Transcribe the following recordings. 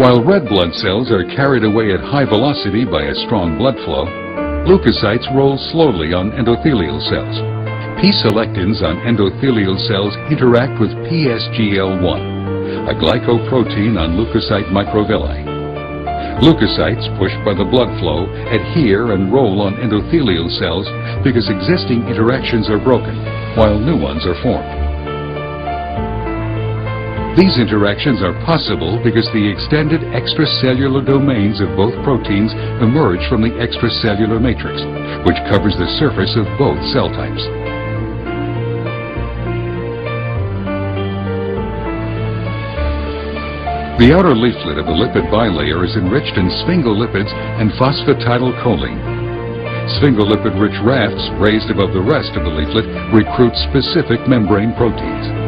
While red blood cells are carried away at high velocity by a strong blood flow, leukocytes roll slowly on endothelial cells. P-selectins on endothelial cells interact with PSGL1, a glycoprotein on leukocyte microvilli. Leukocytes, pushed by the blood flow, adhere and roll on endothelial cells because existing interactions are broken, while new ones are formed. These interactions are possible because the extended extracellular domains of both proteins emerge from the extracellular matrix, which covers the surface of both cell types. The outer leaflet of the lipid bilayer is enriched in sphingolipids and phosphatidylcholine. Sphingolipid-rich rafts raised above the rest of the leaflet recruit specific membrane proteins.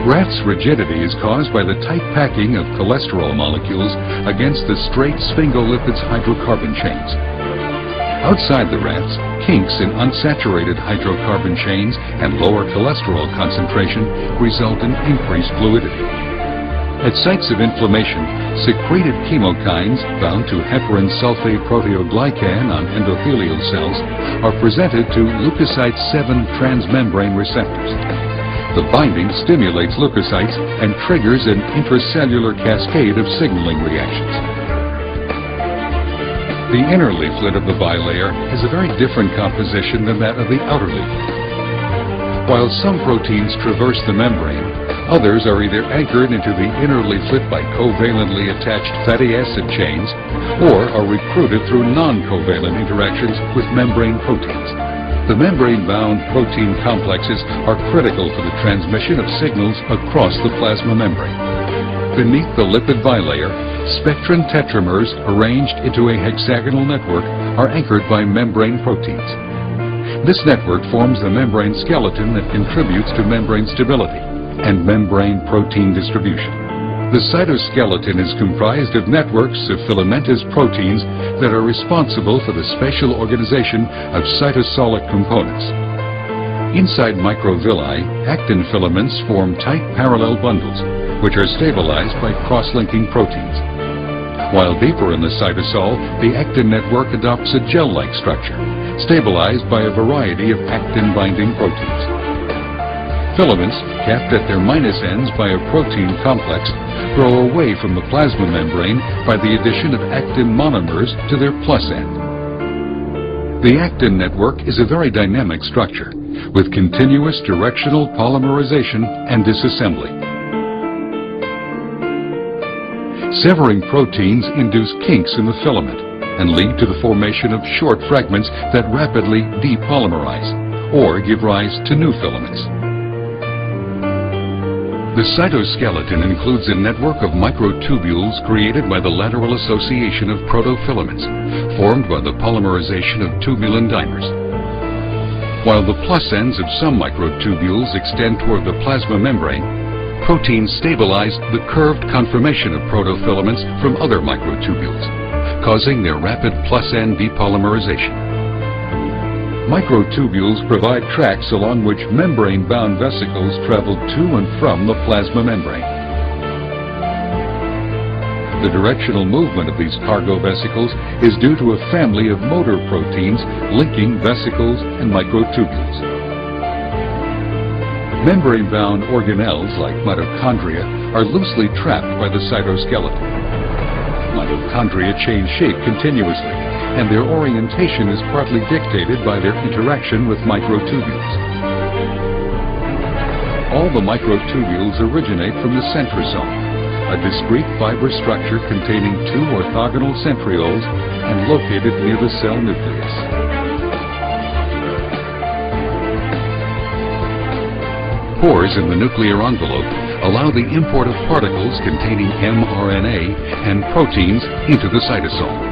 Raft's rigidity is caused by the tight packing of cholesterol molecules against the straight sphingolipids hydrocarbon chains. Outside the rafts, kinks in unsaturated hydrocarbon chains and lower cholesterol concentration result in increased fluidity. At sites of inflammation, secreted chemokines bound to heparin sulfate proteoglycan on endothelial cells are presented to leukocyte 7 transmembrane receptors. The binding stimulates leukocytes and triggers an intracellular cascade of signaling reactions. The inner leaflet of the bilayer has a very different composition than that of the outer leaflet. While some proteins traverse the membrane, others are either anchored into the inner leaflet by covalently attached fatty acid chains or are recruited through non-covalent interactions with membrane proteins. The membrane-bound protein complexes are critical for the transmission of signals across the plasma membrane. Beneath the lipid bilayer, spectrin tetramers arranged into a hexagonal network are anchored by membrane proteins. This network forms the membrane skeleton that contributes to membrane stability and membrane protein distribution. The cytoskeleton is comprised of networks of filamentous proteins that are responsible for the spatial organization of cytosolic components. Inside microvilli, actin filaments form tight parallel bundles, which are stabilized by cross-linking proteins. While deeper in the cytosol, the actin network adopts a gel-like structure, stabilized by a variety of actin-binding proteins. Filaments, capped at their minus ends by a protein complex, grow away from the plasma membrane by the addition of actin monomers to their plus end. The actin network is a very dynamic structure, with continuous directional polymerization and disassembly. Severing proteins induce kinks in the filament and lead to the formation of short fragments that rapidly depolymerize or give rise to new filaments. The cytoskeleton includes a network of microtubules created by the lateral association of protofilaments, formed by the polymerization of tubulin dimers. While the plus ends of some microtubules extend toward the plasma membrane, proteins stabilize the curved conformation of protofilaments from other microtubules, causing their rapid plus end depolymerization. Microtubules provide tracks along which membrane-bound vesicles travel to and from the plasma membrane. The directional movement of these cargo vesicles is due to a family of motor proteins linking vesicles and microtubules. Membrane-bound organelles like mitochondria are loosely trapped by the cytoskeleton. Mitochondria change shape continuously, and their orientation is partly dictated by their interaction with microtubules. All the microtubules originate from the centrosome, a discrete fiber structure containing 2 orthogonal centrioles and located near the cell nucleus. Pores in the nuclear envelope allow the import of particles containing mRNA and proteins into the cytosol.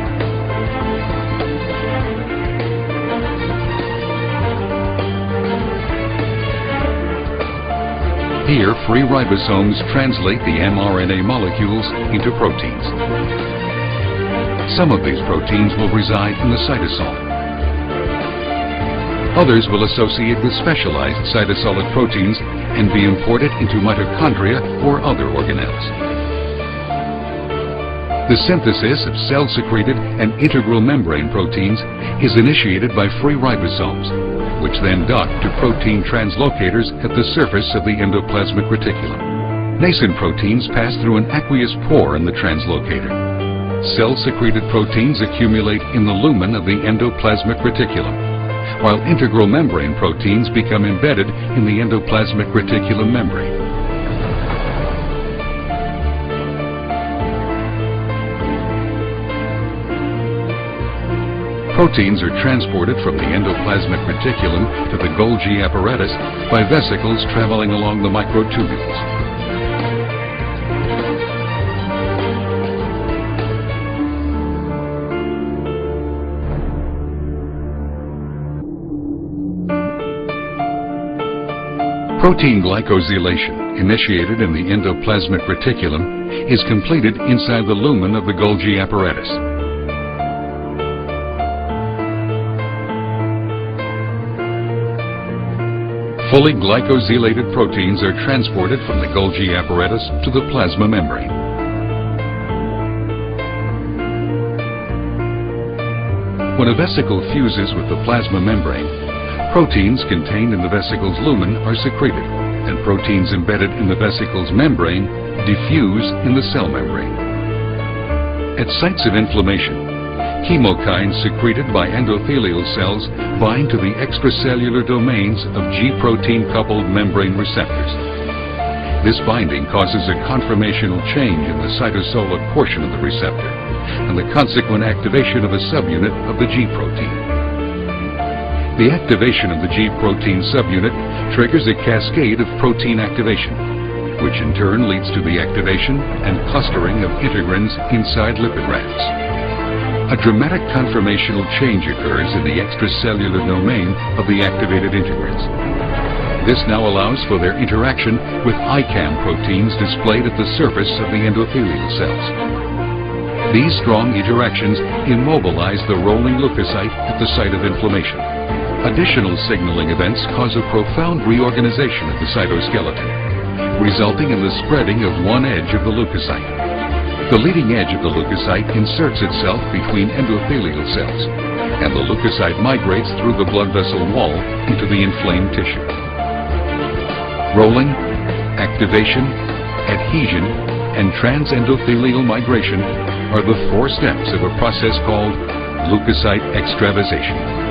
Here, free ribosomes translate the mRNA molecules into proteins. Some of these proteins will reside in the cytosol. Others will associate with specialized cytosolic proteins and be imported into mitochondria or other organelles. The synthesis of cell-secreted and integral membrane proteins is initiated by free ribosomes, which then dock to protein translocators at the surface of the endoplasmic reticulum. Nascent proteins pass through an aqueous pore in the translocator. Cell-secreted proteins accumulate in the lumen of the endoplasmic reticulum, while integral membrane proteins become embedded in the endoplasmic reticulum membrane. Proteins are transported from the endoplasmic reticulum to the Golgi apparatus by vesicles traveling along the microtubules. Protein glycosylation, initiated in the endoplasmic reticulum, is completed inside the lumen of the Golgi apparatus. Fully glycosylated proteins are transported from the Golgi apparatus to the plasma membrane. When a vesicle fuses with the plasma membrane, proteins contained in the vesicle's lumen are secreted, and proteins embedded in the vesicle's membrane diffuse in the cell membrane. At sites of inflammation, chemokines secreted by endothelial cells bind to the extracellular domains of G-protein-coupled membrane receptors. This binding causes a conformational change in the cytosolic portion of the receptor and the consequent activation of a subunit of the G-protein. The activation of the G-protein subunit triggers a cascade of protein activation, which in turn leads to the activation and clustering of integrins inside lipid rafts. A dramatic conformational change occurs in the extracellular domain of the activated integrins. This now allows for their interaction with ICAM proteins displayed at the surface of the endothelial cells. These strong interactions immobilize the rolling leukocyte at the site of inflammation. Additional signaling events cause a profound reorganization of the cytoskeleton, resulting in the spreading of one edge of the leukocyte. The leading edge of the leukocyte inserts itself between endothelial cells, and the leukocyte migrates through the blood vessel wall into the inflamed tissue. Rolling, activation, adhesion, and transendothelial migration are the 4 steps of a process called leukocyte extravasation.